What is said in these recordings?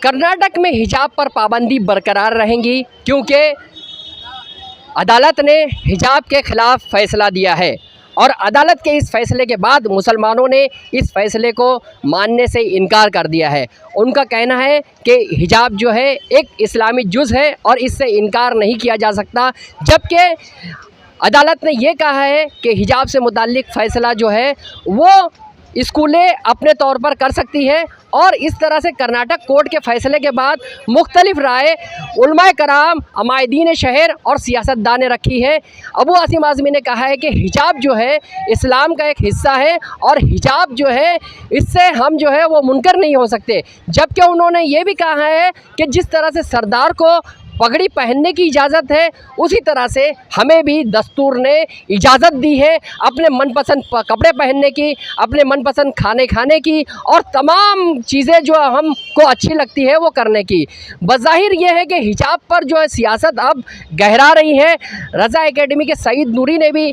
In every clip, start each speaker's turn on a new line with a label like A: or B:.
A: कर्नाटक में हिजाब पर पाबंदी बरकरार रहेंगी क्योंकि अदालत ने हिजाब के ख़िलाफ़ फ़ैसला दिया है और अदालत के इस फ़ैसले के बाद मुसलमानों ने इस फ़ैसले को मानने से इनकार कर दिया है। उनका कहना है कि हिजाब जो है एक इस्लामी जुज़ है और इससे इनकार नहीं किया जा सकता, जबकि अदालत ने ये कहा है कि हिजाब से मुताल्लिक़ फ़ैसला जो है वो स्कूलें अपने तौर पर कर सकती हैं। और इस तरह से कर्नाटक कोर्ट के फ़ैसले के बाद मुख्तलिफ़ राय उलमाए कराम, अमायदीन शहर और सियासतदान ने रखी है। अबू आसिम आज़मी ने कहा है कि हिजाब जो है इस्लाम का एक हिस्सा है और हिजाब जो है इससे हम जो है वो मुनकर नहीं हो सकते, जबकि उन्होंने ये भी कहा है कि जिस तरह से सरदार को पगड़ी पहनने की इजाज़त है उसी तरह से हमें भी दस्तूर ने इजाज़त दी है अपने मनपसंद कपड़े पहनने की, अपने मनपसंद खाने खाने की और तमाम चीज़ें जो हमको अच्छी लगती है वो करने की। बज़ाहिर ये है कि हिजाब पर जो है सियासत अब गहरा रही है। रज़ा एकेडमी के सईद नूरी ने भी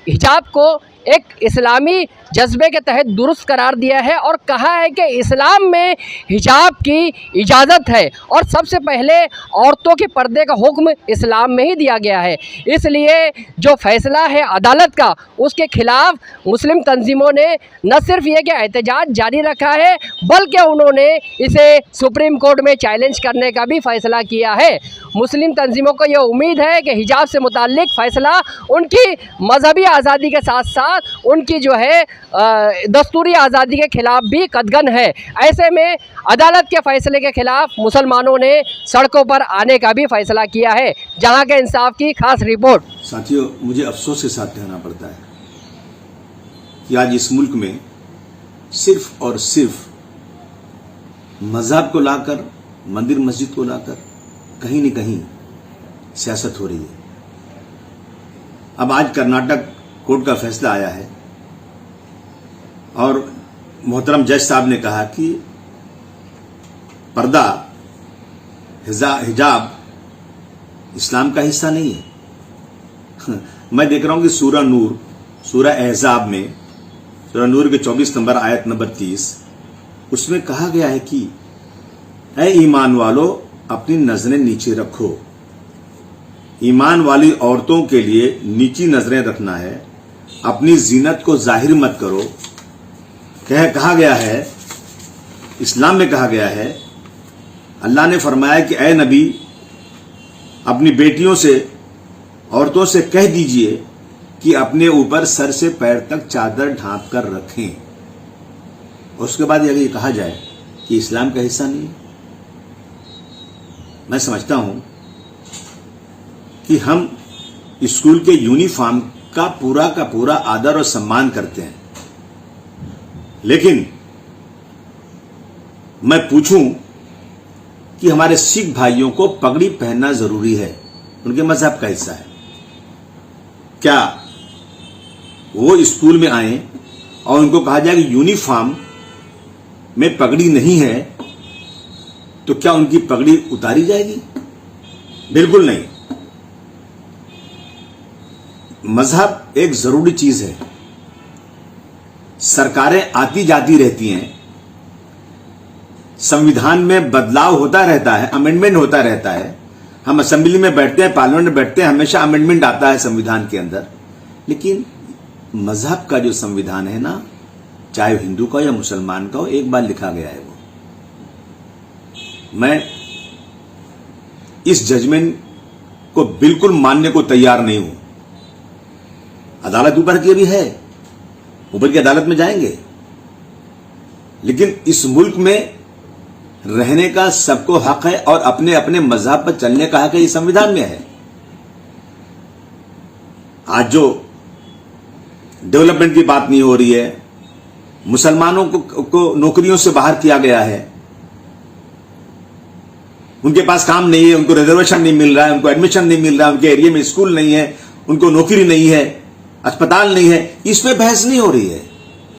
A: हिजाब को एक इस्लामी जज्बे के तहत दुरुस्त करार दिया है और कहा है कि इस्लाम में हिजाब की इजाज़त है और सबसे पहले औरतों के पर्दे का हुक्म इस्लाम में ही दिया गया है। इसलिए जो फ़ैसला है अदालत का उसके ख़िलाफ़ मुस्लिम तंजीमों ने न सिर्फ ये कि एहतजाज जारी रखा है बल्कि उन्होंने इसे सुप्रीम कोर्ट में चैलेंज करने का भी फ़ैसला किया है। मुस्लिम तंजीमों को ये उम्मीद है कि हिजाब से मुताल्लिक़ फ़ैसला उनकी मजहबी आज़ादी के साथ साथ उनकी जो है दस्तूरी आज़ादी के ख़िलाफ़ भी कदगन है। ऐसे में अदालत के फ़ैसले के ख़िलाफ़ मुसलमानों ने सड़कों पर आने का भी फ़ैसला किया है। जहां के इंसाफ की खास रिपोर्ट।
B: साथियों, मुझे अफसोस के साथ कहना पड़ता है कि आज इस मुल्क में सिर्फ और सिर्फ मज़हब को लाकर, मंदिर मस्जिद को लाकर कहीं न कहीं सियासत हो रही है। अब आज कर्नाटक कोर्ट का फैसला आया है और मोहतरम जज साहब ने कहा कि पर्दा, हिजाब इस्लाम का हिस्सा नहीं है। मैं देख रहा हूं कि सूरह नूर, सूरह अहज़ाब में, सूरह नूर के 24 नंबर आयत नंबर 30, उसमें कहा गया है कि ऐ ईमान वालों, अपनी नजरें नीचे रखो। ईमान वाली औरतों के लिए नीची नजरें रखना है, अपनी जीनत को जाहिर मत करो। कहा गया है, इस्लाम में कहा गया है, अल्लाह ने फरमाया कि ऐ नबी, अपनी बेटियों से, औरतों से कह दीजिए कि अपने ऊपर सर से पैर तक चादर ढांप कर रखें। और उसके बाद यदि कहा जाए कि इस्लाम का हिस्सा नहीं, मैं समझता हूं कि हम स्कूल के यूनिफॉर्म का पूरा आदर और सम्मान करते हैं, लेकिन मैं पूछूं कि हमारे सिख भाइयों को पगड़ी पहनना जरूरी है, उनके मजहब का हिस्सा है, क्या वो स्कूल में आए और उनको कहा जाए कि यूनिफॉर्म में पगड़ी नहीं है तो क्या उनकी पगड़ी उतारी जाएगी? बिल्कुल नहीं। मजहब एक जरूरी चीज है। सरकारें आती जाती रहती हैं, संविधान में बदलाव होता रहता है, अमेंडमेंट होता रहता है। हम असेंबली में बैठते हैं, पार्लियामेंट में बैठते हैं, हमेशा अमेंडमेंट आता है संविधान के अंदर। लेकिन मजहब का जो संविधान है ना, चाहे हिंदू का या मुसलमान का हो, एक बार लिखा गया है। वो मैं इस जजमेंट को बिल्कुल मानने को तैयार नहीं हूं। अदालत ऊपर की भी है, ऊपर की अदालत में जाएंगे, लेकिन इस मुल्क में रहने का सबको हक है और अपने अपने मजहब पर चलने का हक है, ये संविधान में है। आज जो डेवलपमेंट की बात नहीं हो रही है, मुसलमानों को नौकरियों से बाहर किया गया है, उनके पास काम नहीं है, उनको रिजर्वेशन नहीं मिल रहा है, उनको एडमिशन नहीं मिल रहा है, उनके एरिया में स्कूल नहीं है, उनको नौकरी नहीं है, अस्पताल नहीं है, इस पे बहस नहीं हो रही है।